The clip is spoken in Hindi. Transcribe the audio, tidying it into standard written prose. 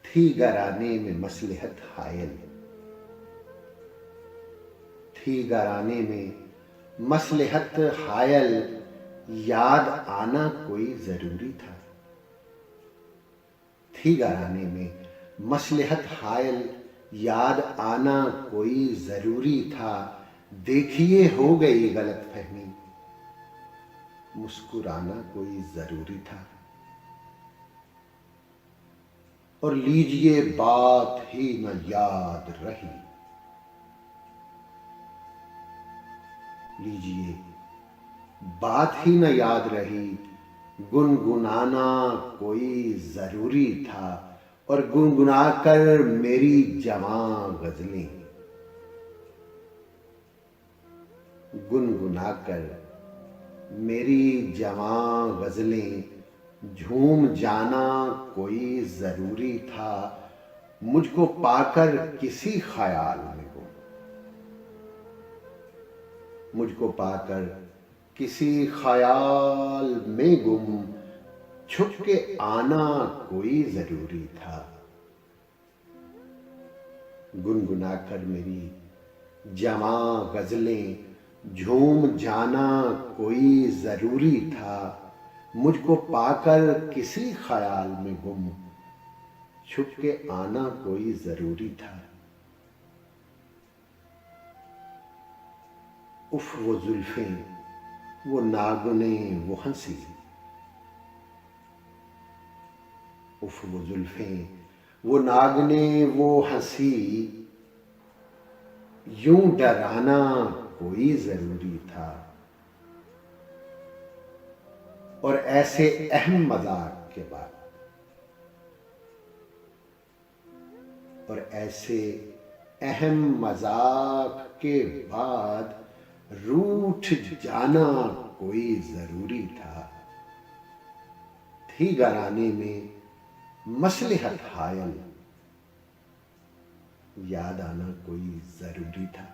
थी घराने में मसलहत हायल, थी घराने में मसलहत हायल, याद आना कोई जरूरी था। थी घराने में मसलहत हायल, याद आना कोई जरूरी था। देखिए हो गई गलतफहमी, मुस्कुराना कोई जरूरी था। और लीजिए बात ही न याद रही, लीजिए बात ही न याद रही, गुनगुनाना कोई जरूरी था। और गुनगुनाकर मेरी जवां गजलें, गुनगुनाकर मेरी जवां गजलें, झूम जाना कोई जरूरी था। मुझको पाकर किसी ख्याल में गुम, मुझको पाकर किसी ख्याल में गुम, छुप के आना कोई जरूरी था। गुनगुनाकर मेरी जवां गजलें, झूम जाना कोई जरूरी था। मुझको पाकर किसी ख्याल में गुम, छुप के आना कोई जरूरी था। उफ वो जुल्फें, वो नागुने, वो हंसी, उफ वो जुल्फें, वो नागने, वो हंसी, यूं डराना कोई जरूरी था। और ऐसे अहम मजाक के बाद, और ऐसे अहम मजाक के बाद रूठ जाना कोई जरूरी था। थी घराने में मसलहत हायल, याद आना कोई जरूरी था।